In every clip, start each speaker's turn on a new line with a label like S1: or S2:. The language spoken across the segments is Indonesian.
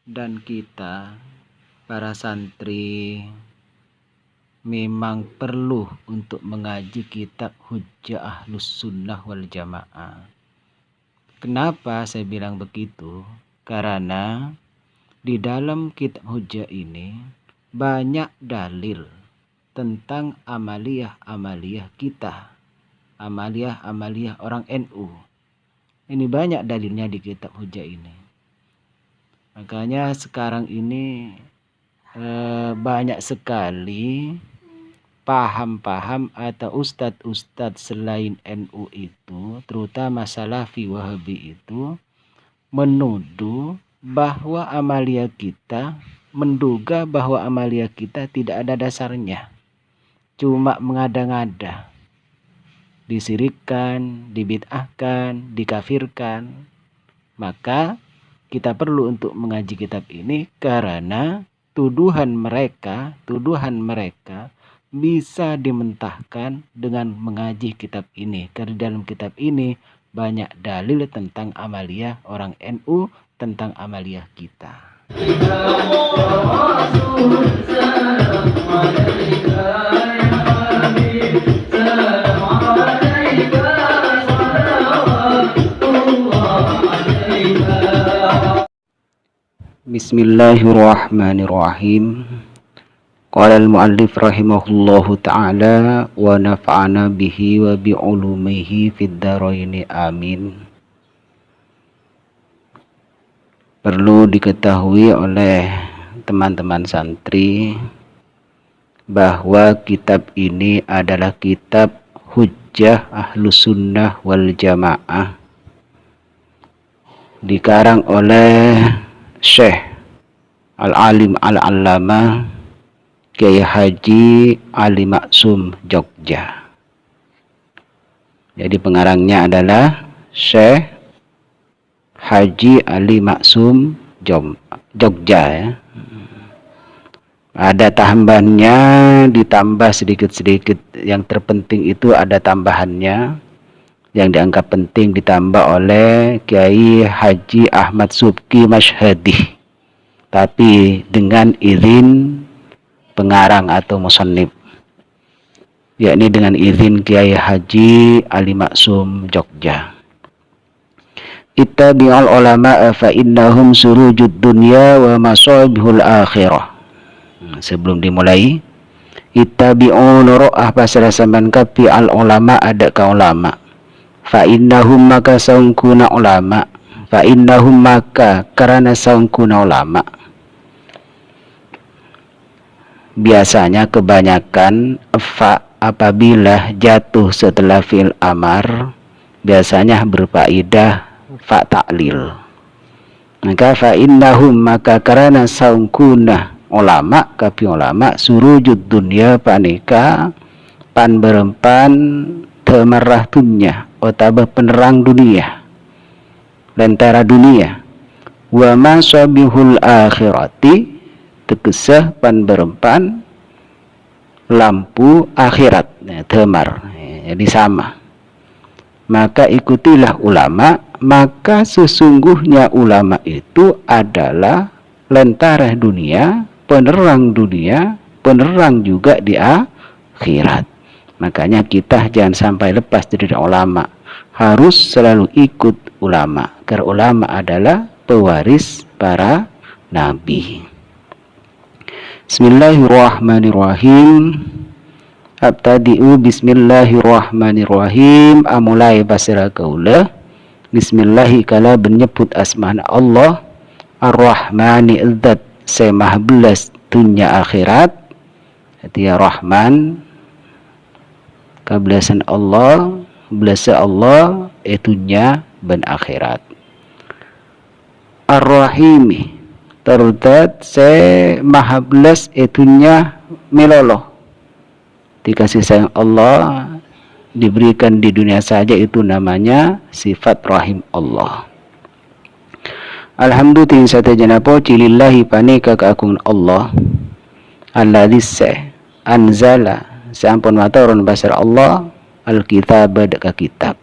S1: dan kita para santri memang perlu untuk mengaji kitab Hujjah Ahlus Sunnah wal Jamaah. Kenapa saya bilang begitu? Karena di dalam kitab Hujjah ini banyak dalil tentang amaliyah-amaliyah kita, amaliyah-amaliyah orang NU. Ini banyak dalilnya di kitab Hujjah ini. Makanya sekarang ini banyak sekali paham-paham atau ustadz-ustadz selain NU itu, terutama Salafi Wahabi itu, menuduh bahwa amalia kita, menduga bahwa amalia kita tidak ada dasarnya, cuma mengada-ngada, disirikkan, dibid'ahkan, dikafirkan. Maka kita perlu untuk mengaji kitab ini karena tuduhan mereka bisa dimentahkan dengan mengaji kitab ini. Karena dalam kitab ini banyak dalil tentang amaliyah orang NU, tentang amaliyah kita. Bismillahirrahmanirrahim. Qala al-muallif rahimahullahu ta'ala wa nafa'ana bihi wa bi'ulumihi fid dharaini amin. Perlu diketahui oleh teman-teman santri bahwa kitab ini adalah kitab Hujjah Ahlus Sunnah wal Jamaah, dikarang oleh Syekh Al-Alim Al-Allamah Kiai Haji Ali Maksum Jogja. Jadi pengarangnya adalah Syekh Haji Ali Maksum Jogja ya. Ada tambahannya, ditambah sedikit-sedikit. Yang terpenting itu ada tambahannya. Yang dianggap penting ditambah oleh Kiai Haji Ahmad Subki Mashhadi, tapi dengan izin pengarang atau musannif, yakni dengan izin Kiai Haji Ali Maksum Jogja. Ittabi'al ulama fa innahum surujud dunya wa masabihul akhirah. Sebelum dimulai, ittabi'u nuru'ah pasal samban kapi al ulama ada ka ulama. Fa innahum maka saungkuna ulama. Fa innahum maka karena saungkuna ulama. Biasanya kebanyakan fa apabila jatuh setelah fi'il amar biasanya berfaidah fa ta'lil. Maka fa innahum maka karena saungkuna ulama kapi ulama surujud dunia panika pan berempan temerah dunya otabah penerang dunia lentera dunia wa masabihul akhirati tekesah pan berempan lampu akhirat temar, jadi sama. Maka ikutilah ulama, maka sesungguhnya ulama itu adalah lentera dunia, penerang juga di akhirat. Makanya kita jangan sampai lepas dari ulama, harus selalu ikut ulama, karena ulama adalah pewaris para nabi. Bismillahirrahmanirrahim. Abtadi'u bismillahirrahmanirrahim. Amulai basira kaula. Bismillahi kala menyebut asma'na Allah. Ar-Rahmani izzat semah belas dunia akhirat. Artinya Rahman kebelasan Allah, belasa Allah itunya ben akhirat. Ar-Rahimi terdat se maha belas itunya meloloh, dikasih sayang Allah diberikan di dunia saja, itu namanya sifat rahim Allah. Alhamdulillah satajana poci lillahi panika keagungan Allah alladzi anzala sampun maturun basar Allah al-kitab deka kitab.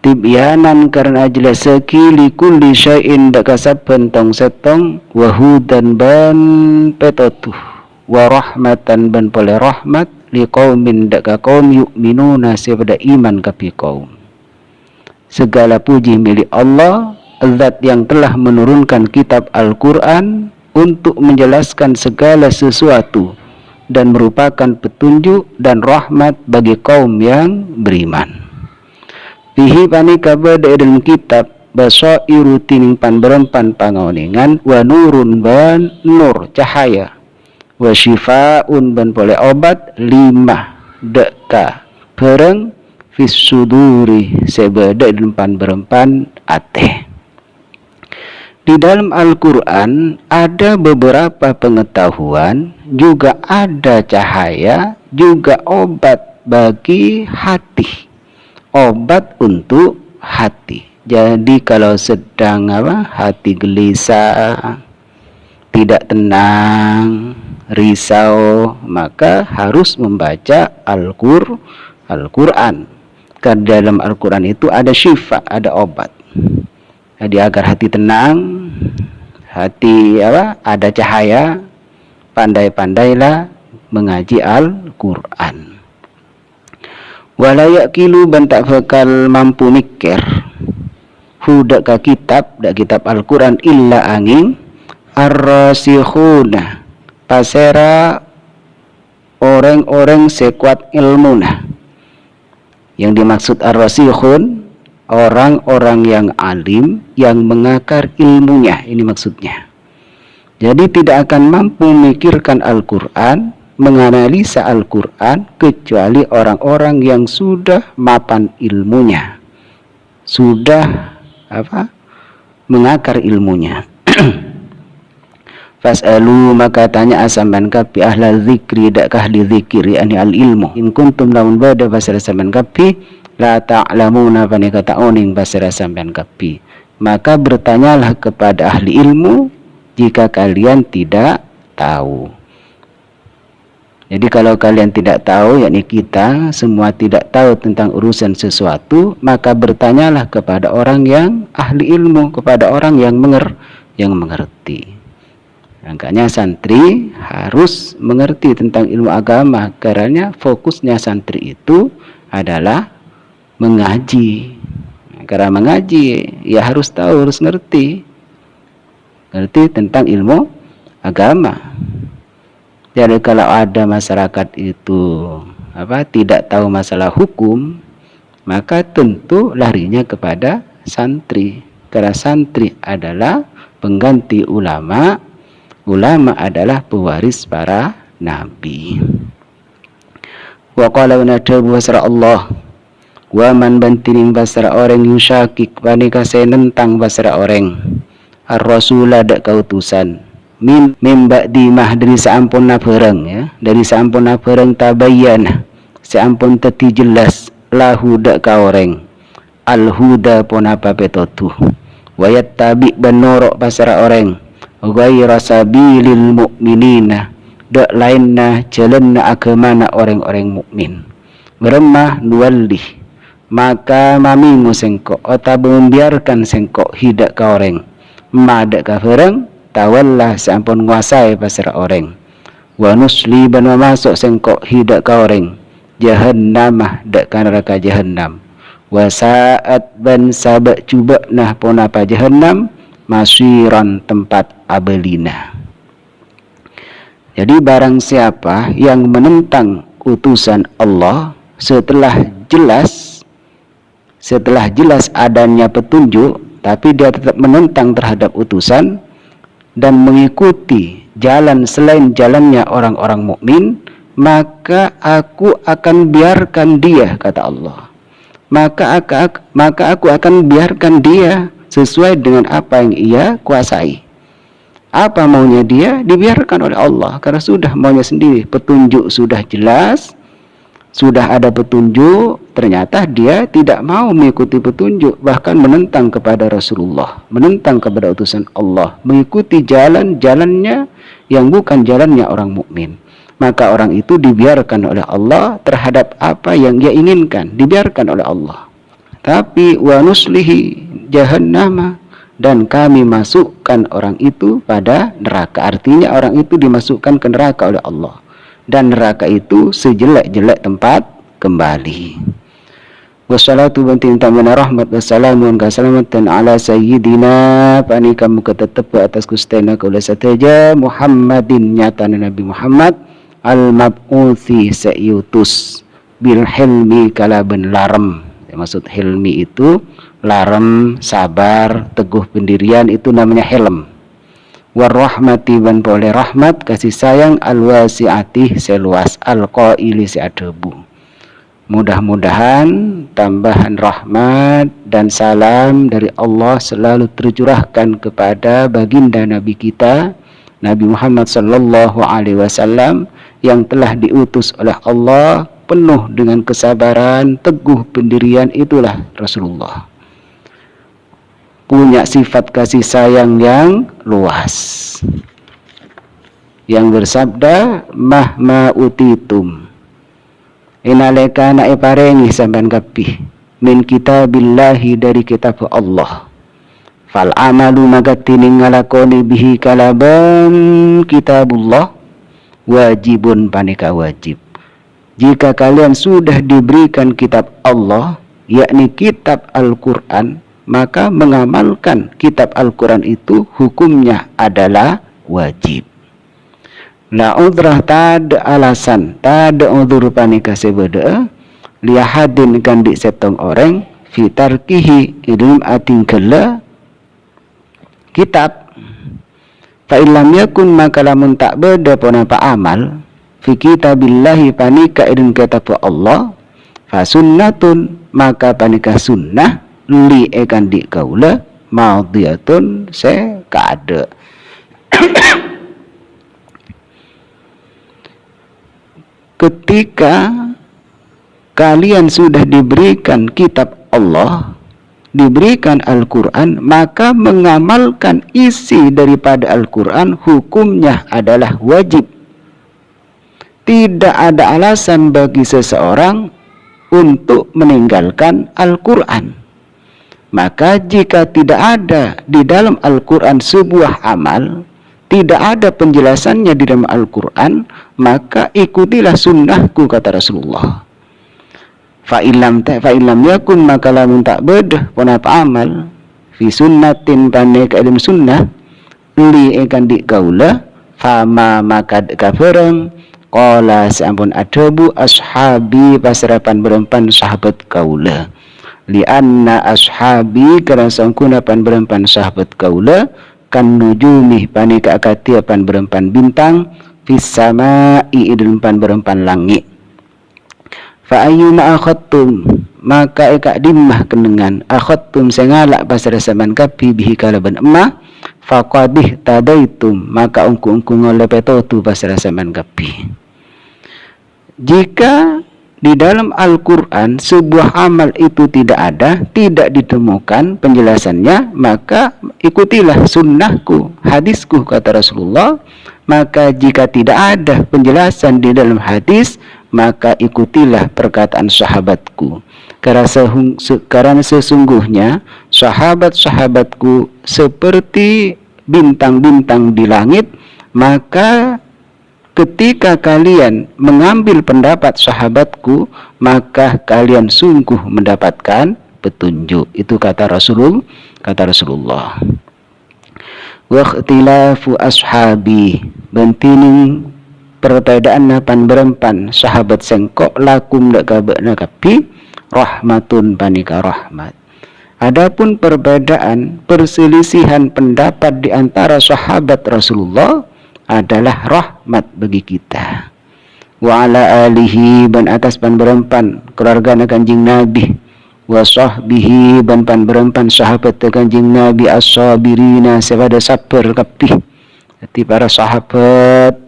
S1: tibyanan karena jelas sekili kulli syai'in dak kasaben tong setong wa hudan ban petotuh wa rahmatan ban pole rahmat liqaumin dak ka kaum yu'minuna sebada iman kapi kaum. Segala puji milik Allah, Zat yang telah menurunkan kitab Al-Quran untuk menjelaskan segala sesuatu dan merupakan petunjuk dan rahmat bagi kaum yang beriman. Fihi panika bada dalam kitab basairu tining pan berempan pangaoningan wa nurun ban nur cahaya wa syifaun ban boleh obat lima deka pereng fis suduri sebada dalam pan berempan ateh. Di dalam Al-Quran ada beberapa pengetahuan, juga ada cahaya, juga obat bagi hati, obat untuk hati. Jadi kalau sedang hati gelisah, tidak tenang, risau, maka harus membaca Al-Quran. Karena dalam Al-Quran itu ada syifa, ada obat. Jadi agar hati tenang, hati ada cahaya, pandai-pandailah mengaji Al-Quran. Wala yaqilu ban tak bakal mampu mikir hudak ka kitab Al-Quran illa angin ar-rasikhuna pasera orang-orang sekuat ilmuna. Yang dimaksud ar-rasikhun orang-orang yang alim, yang mengakar ilmunya, ini maksudnya. Jadi tidak akan mampu memikirkan Al-Quran, menganalisa Al-Quran, kecuali orang-orang yang sudah mapan ilmunya, sudah mengakar ilmunya. Fas'alu maka tanya asamban kapi ahla zikri dak ahli zikri ani al-ilmu in kuntum lamun bada basara samban kapi la ta'lamuna bani kata oning basara sampean kapi, maka bertanyalah kepada ahli ilmu jika kalian tidak tahu. Jadi kalau kalian tidak tahu, yakni kita semua tidak tahu tentang urusan sesuatu, maka bertanyalah kepada orang yang ahli ilmu, kepada orang yang mengerti. Makanya santri harus mengerti tentang ilmu agama, karena fokusnya santri itu adalah mengaji. Karena mengaji ya harus tahu, harus ngerti tentang ilmu agama. Jadi kalau ada masyarakat itu tidak tahu masalah hukum, maka tentu larinya kepada santri. Karena santri adalah pengganti ulama, ulama adalah pewaris para nabi. Wa qala wa nadabu wasra Allah wa man bantining basara orang yusyakik panika senentang basara orang ar-rasula dak kautusan min ba'di mah dari saampun nabereng ya, dari saampun nabereng tabayyana saampun teti jelas lahu dak ka orang al-huda pun apa petotu wayat tabi banoro basara orang ghaira sabilil mu'minina dak lainna jalanna agamana orang-orang mukmin beremah nuwallih maka mamingu sengkok atau membiarkan sengkok hidak ka orang madak ka fereng tawallah sampun nguasai pasar orang wa nusli ban masuk sengkok hidak ka orang jahannamah dak ka neraka jahannam wa saat ban sabak cuba nah pun apa jahannam masiran tempat abelina. Jadi barang siapa yang menentang utusan Allah setelah jelas adanya petunjuk, tapi dia tetap menentang terhadap utusan dan mengikuti jalan selain jalannya orang-orang mukmin, maka aku akan biarkan dia, kata Allah. Maka aku akan biarkan dia sesuai dengan apa yang ia kuasai. Apa maunya dia dibiarkan oleh Allah, karena sudah maunya sendiri. Petunjuk sudah jelas, sudah ada petunjuk, ternyata dia tidak mau mengikuti petunjuk, bahkan menentang kepada Rasulullah, menentang kepada utusan Allah, mengikuti jalannya yang bukan jalannya orang mukmin. Maka orang itu dibiarkan oleh Allah terhadap apa yang dia inginkan, dibiarkan oleh Allah. Tapi wa nuslihi jahannama, dan kami masukkan orang itu pada neraka. Artinya orang itu dimasukkan ke neraka oleh Allah, dan neraka itu sejelek-jelek tempat kembali. Wassalatu bantin tamana rahmat wassalamun kasalamatan ala sayyidina panika muka tetap atas kustena kaula sataja Muhammadin nyatana Nabi Muhammad al-mab'uthi sayutus bil hilmi kalaben larem. Maksud hilmi itu larem, sabar, teguh pendirian, itu namanya hilm. Warahmati ban boleh rahmat, kasih sayang, al-wasi'ati seluas, al-qaili seadebu. Mudah-mudahan tambahan rahmat dan salam dari Allah selalu tercurahkan kepada baginda Nabi kita Nabi Muhammad sallallahu alaihi wasallam yang telah diutus oleh Allah penuh dengan kesabaran, teguh pendirian. Itulah Rasulullah, punya sifat kasih sayang yang luas, yang bersabda mahma utitum inaleka na iparengi sampean kabeh min kitabillahi, dari kitab Allah, fal amalu magatining ngalakoni bihi kalaban kitabullah wajibun panika wajib. Jika kalian sudah diberikan kitab Allah, yakni kitab Al-Quran, maka mengamalkan kitab Al-Quran itu hukumnya adalah wajib. La udrah, tak ada alasan, tak ada udur panika sebeda liyahadin kan di setong orang fitarkihi ilm ating kela kitab. Fa illam yakun, maka lamun tak beda pun apa amal fi kitabillahi panika idin kitab Allah, fa sunnatun, maka panika sunnah li ekan di kaula maudiyatun se kada. Ketika kalian sudah diberikan kitab Allah, diberikan Al-Quran, maka mengamalkan isi daripada Al-Quran hukumnya adalah wajib. Tidak ada alasan bagi seseorang untuk meninggalkan Al-Quran. Maka jika tidak ada di dalam Al-Quran sebuah amal, tidak ada penjelasannya di dalam Al-Quran, maka ikutilah sunnahku, kata Rasulullah. Fa'ilam yakun, maka lamun tak bedah pun apa amal fi sunnatin panek ilm sunnah li ikan di gaula fama maka kafereng qala sampun adabu ashabi pasrapan berempan sahabat gaula li anna ashabi karena sangkunapan berempan sahabat gaula kan nujumi panik akatiapan berempan bintang fis sama'i idempan berempan langit. Fa ayyuma akhadtum, maka eka dimmah kenengan akhadtum sengalak pasara saman kapi bihi kalaban emah faqadih tadaitum, maka ungku-ungku ngolepetotu pasara saman kapi. Jika di dalam Al-Quran sebuah amal itu tidak ada, tidak ditemukan penjelasannya, maka ikutilah sunnahku, hadisku, kata Rasulullah. Maka jika tidak ada penjelasan di dalam hadis, maka ikutilah perkataan sahabatku. Karena sesungguhnya sahabat-sahabatku seperti bintang-bintang di langit, maka ketika kalian mengambil pendapat sahabatku, maka kalian sungguh mendapatkan petunjuk. Itu kata Rasulullah. Wa ikhtilafu ashabi, bentining perbedaan napan berempan sahabat sengkok lakum dak kabana kapi rahmatun panika rahmat. Adapun perbedaan perselisihan pendapat di antara sahabat Rasulullah adalah rahmat bagi kita. Wa ala alihi, ban atas pan berempan keluarga Kanjeng Nabi, wa sahbihi, ban pan berempan sahabat Kanjeng Nabi, as-sabirina, sebada sabar kabeh. Jadi para sahabat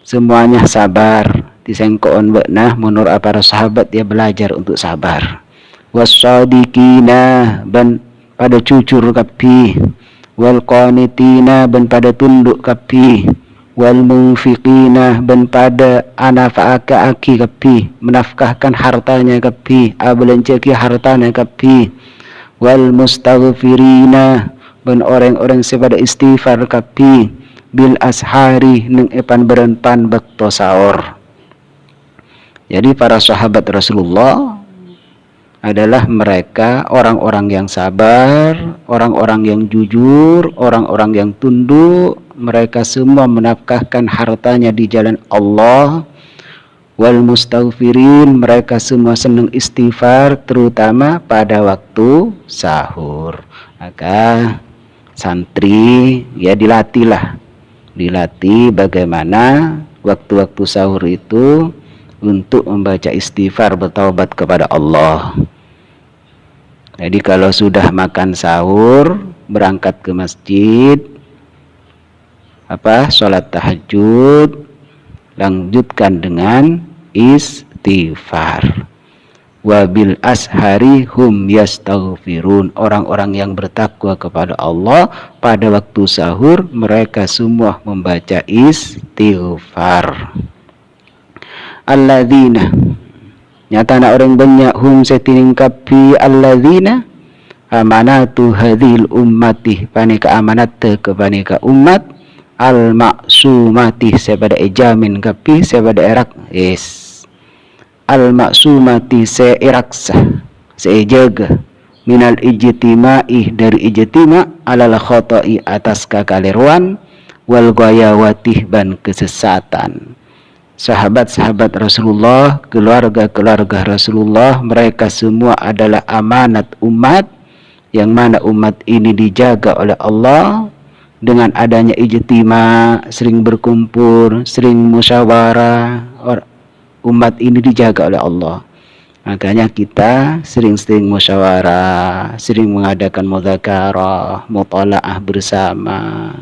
S1: semuanya sabar, disengkoon beknah menurut para sahabat dia belajar untuk sabar. Was-sadiqina, ban pada jujur kabeh, wal qanitina, ban pada tunduk kabeh, wal munfiqina ben pada anafaaka aki kapi menafkahkan hartanya kapi abelanjaki hartanya kapi wal mustaghfirina ben orang-orang sepada istighfar kapi bil ashari neng epan berenpan bekto sahur. Jadi para sahabat Rasulullah adalah mereka orang-orang yang sabar, orang-orang yang jujur, orang-orang yang tunduk. Mereka semua menafkahkan hartanya di jalan Allah. Wal mustaghfirin, mereka semua senang istighfar, terutama pada waktu sahur. Maka santri ya dilatih bagaimana waktu-waktu sahur itu untuk membaca istighfar, bertaubat kepada Allah. Jadi kalau sudah makan sahur, berangkat ke masjid, sholat tahajud, lanjutkan dengan istighfar. Wabil ashari hum yastaghfirun, orang-orang yang bertakwa kepada Allah pada waktu sahur mereka semua membaca istighfar. Alladzina, nyata na orang banyak hum setining kapi alladzina amanatu hadhil ummati, panika amanat ke panika umat al maksumati sepada ejamin kapi sepada erak al maksumati seiraksa seijaga minal ijtimai dari ijtima alal khotai atas kekeliruan wal ghayawati ban kesesatan. Sahabat-sahabat Rasulullah, keluarga-keluarga Rasulullah, mereka semua adalah amanat umat, yang mana umat ini dijaga oleh Allah dengan adanya ijtima, sering berkumpul, sering musyawarah. Umat ini dijaga oleh Allah. Makanya kita sering-sering musyawarah, sering mengadakan mudzakarah, mutalaah bersama,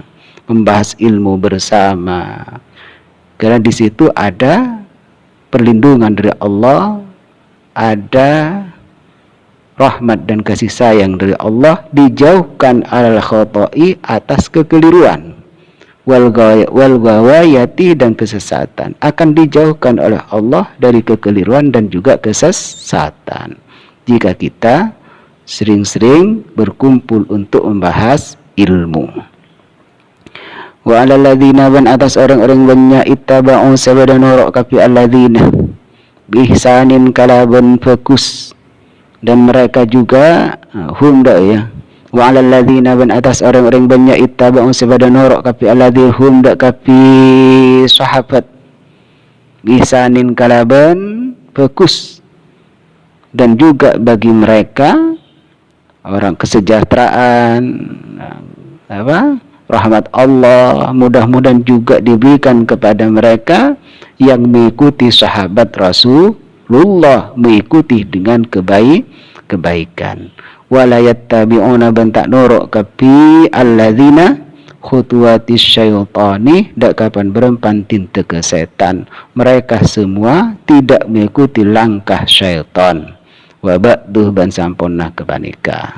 S1: membahas ilmu bersama. Karena di situ ada perlindungan dari Allah, ada rahmat dan kasih sayang dari Allah, dijauhkan alal khoto'i atas kekeliruan, wal ghawayati dan kesesatan, akan dijauhkan oleh Allah dari kekeliruan dan juga kesesatan jika kita sering-sering berkumpul untuk membahas ilmu. Wa alal ladzina ban atas orang-orang banyak ittaba'u sabada norok kapi alladzina bihsanin kalaban fokus, dan mereka juga hum dak ya. Wa alal ladzina ban atas orang-orang banyak ittaba'u sabada norok kapi alladzina hum dak kapi sahabat bihsanin kalaban fokus, dan juga bagi mereka orang kesejahteraan rahmat Allah mudah-mudahan juga diberikan kepada mereka yang mengikuti sahabat Rasulullah, mengikuti dengan kebaikan. Wala yattabi'una bantak norok kapi alladzina khutuwatis syaitani, dak kapan berempan tinta ke setan. Mereka semua tidak mengikuti langkah syaitan. Wa ba'duh ban samponna kepanika.